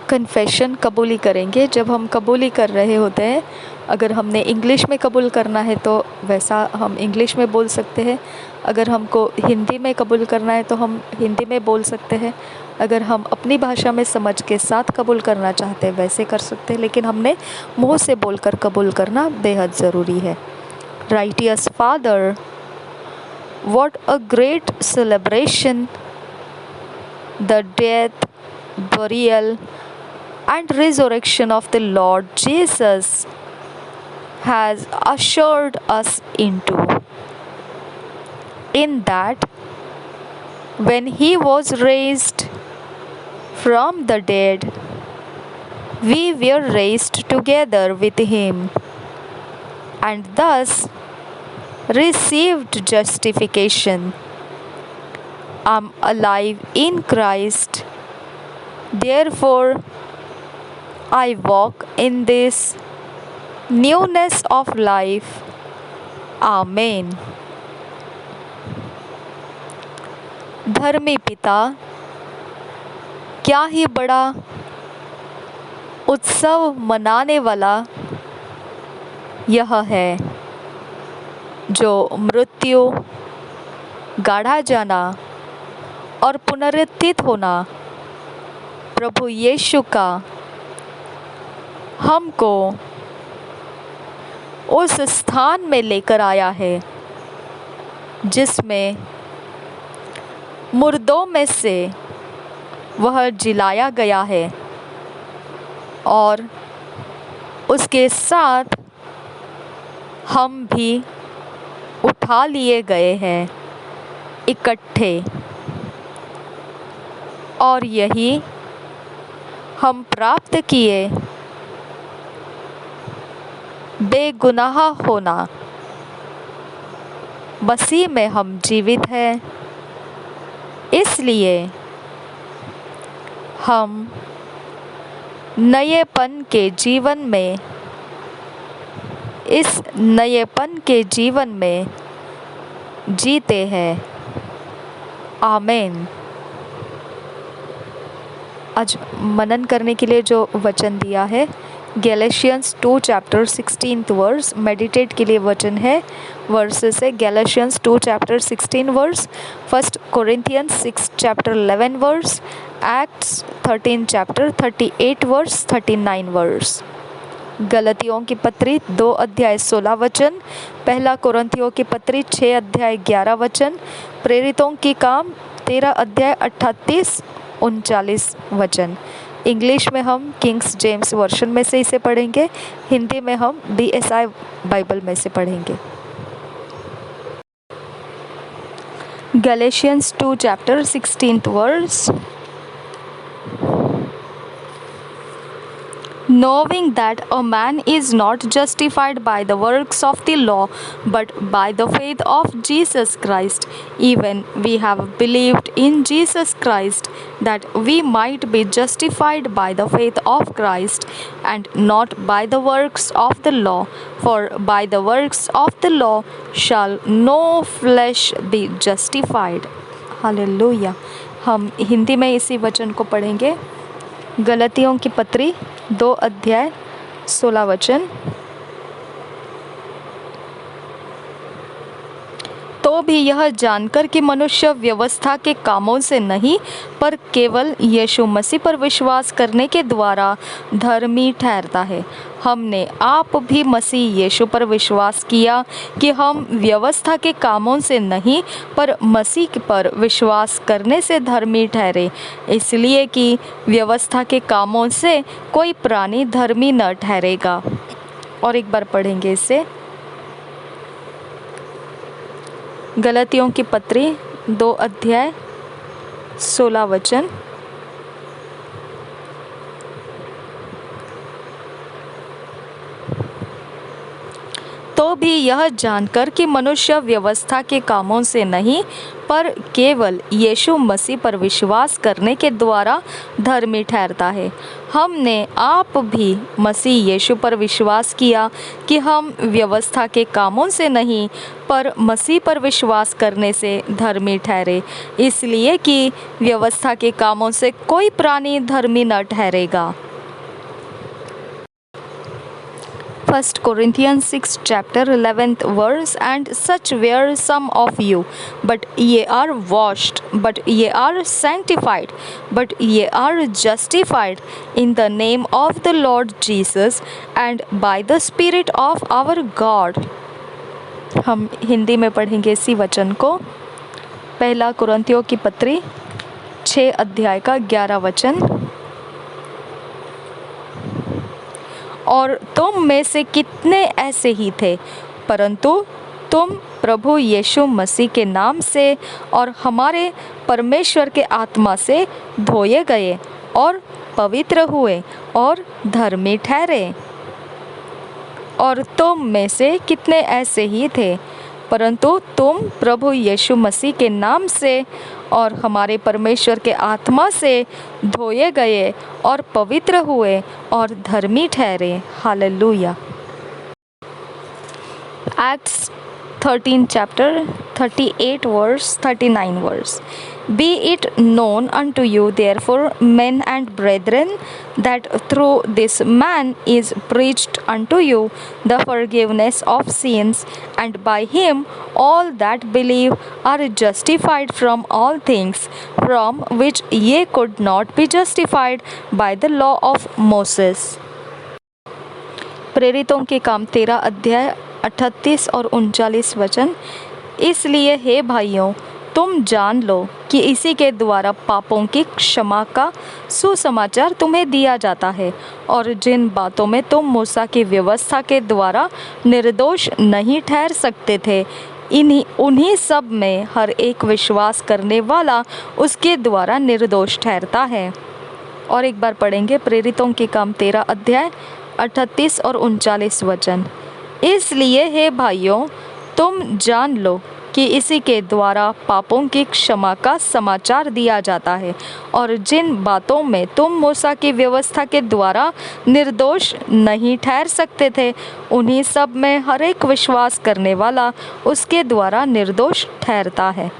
Confession कबूली करेंगे। जब हम कबूली कर रहे होते हैं, अगर हमने इंग्लिश में कबूल करना है तो वैसा हम इंग्लिश में बोल सकते हैं, अगर हमको हिंदी में कबूल करना है तो हम हिंदी में बोल सकते हैं, अगर हम अपनी भाषा में समझ के साथ कबूल करना चाहते हैं वैसे कर सकते हैं, लेकिन हमने मुंह से बोलकर कबूल करना बेहद ज़रूरी है। Righteous father, what a great celebration the death, burial, and resurrection of the Lord Jesus has ushered us into. In that, when he was raised from the dead, we were raised together with him, and thus received justification. I'm alive in Christ. Therefore, I walk in this newness of life. Amen. धर्मी पिता, क्या ही बड़ा उत्सव मनाने वाला यह है जो मृत्यु, गाढ़ा जाना और पुनरुत्थित होना प्रभु यीशु का हमको उस स्थान में लेकर आया है जिसमें मुर्दों में से वह जिलाया गया है और उसके साथ हम भी उठा लिए गए हैं इकट्ठे, और यही हम प्राप्त किए बेगुनाह होना। मसीह में हम जीवित हैं, इसलिए हम नएपन के जीवन में, इस नएपन के जीवन में जीते हैं। आमीन। आज मनन करने के लिए जो वचन दिया है गैलेशियंस 2 चैप्टर 16 वर्स, मेडिटेट के लिए वचन है वर्सेस है Galatians 2 chapter 16 verse, 1 Corinthians 6 chapter 11 verse, Acts 13 chapter 38 verse 39 verse, गलतियों की पत्री 2 अध्याय 16 वचन, पहला कोरिन्थियों की पत्री 6 अध्याय 11 वचन, प्रेरितों की काम 13 अध्याय 38-39 वचन। इंग्लिश में हम किंग्स जेम्स वर्शन में से इसे पढ़ेंगे, हिंदी में हम BSI बाइबल में से पढ़ेंगे। Galatians 2 chapter 16 verse, knowing that a man is not justified by the works of the law, but by the faith of Jesus Christ. Even we have believed in Jesus Christ, that we might be justified by the faith of Christ, and not by the works of the law. For by the works of the law shall no flesh be justified. Hallelujah. हम हिंदी में इसी वचन को पढ़ेंगे। गलतियों की पत्री 2 अध्याय 16 वचन, तो भी यह जानकर कि मनुष्य व्यवस्था के कामों से नहीं पर केवल यीशु मसीह पर विश्वास करने के द्वारा धर्मी ठहरता है। हमने आप भी मसीह यीशु पर विश्वास किया कि हम व्यवस्था के कामों से नहीं पर मसीह पर विश्वास करने से धर्मी ठहरे, इसलिए कि व्यवस्था के कामों से कोई प्राणी धर्मी न ठहरेगा। और एक बार पढ़ेंगे इसे, गलतियों की पत्री 2 अध्याय 16 वचन, तो भी भी यह जानकर कि मनुष्य व्यवस्था के कामों से नहीं पर केवल यीशु मसीह पर विश्वास करने के द्वारा धर्मी ठहरता है। हमने आप भी मसीह यीशु पर विश्वास किया कि हम व्यवस्था के कामों से नहीं पर मसीह पर विश्वास करने से धर्मी ठहरे, इसलिए कि व्यवस्था के कामों से कोई प्राणी धर्मी न ठहरेगा। 1 Corinthians 6 chapter 11th verse, and such were some of you, but ye are washed, but ye are sanctified, but ye are justified in the name of the Lord Jesus and by the Spirit of our God। हम हिंदी में पढ़ेंगे इसी वचन को। पहला कुरिन्थियों की पत्री 6 अध्याय का 11 वचन। और तुम में से कितने ऐसे ही थे, परंतु तुम प्रभु यीशु मसीह के नाम से और हमारे परमेश्वर के आत्मा से धोए गए और पवित्र हुए और धर्मी ठहरे। और तुम में से कितने ऐसे ही थे, परंतु तुम प्रभु यीशु मसीह के नाम से और हमारे परमेश्वर के आत्मा से धोए गए और पवित्र हुए और धर्मी ठहरे। Hallelujah. Acts 13 chapter 38 verse 39 verse। Be it known unto you therefore, men and brethren, that through this man is preached unto you the forgiveness of sins, and by him all that believe are justified from all things from which ye could not be justified by the law of Moses। प्रेरितों के काम 13 अध्याय 38 और 39 वचन। इसलिए हे भाइयों, तुम जान लो कि इसी के द्वारा पापों की क्षमा का सुसमाचार तुम्हें दिया जाता है, और जिन बातों में तुम मूसा की व्यवस्था के द्वारा निर्दोष नहीं ठहर सकते थे, उन्हीं सब में हर एक विश्वास करने वाला उसके द्वारा निर्दोष ठहरता है। और एक बार पढ़ेंगे प्रेरितों के काम 13 अध्याय 38 और 39 वचन। इसलिए हे भाइयों, तुम जान लो कि इसी के द्वारा पापों की क्षमा का समाचार दिया जाता है, और जिन बातों में तुम मूसा की व्यवस्था के द्वारा निर्दोष नहीं ठहर सकते थे, उन्हीं सब में हर एक विश्वास करने वाला उसके द्वारा निर्दोष ठहरता है।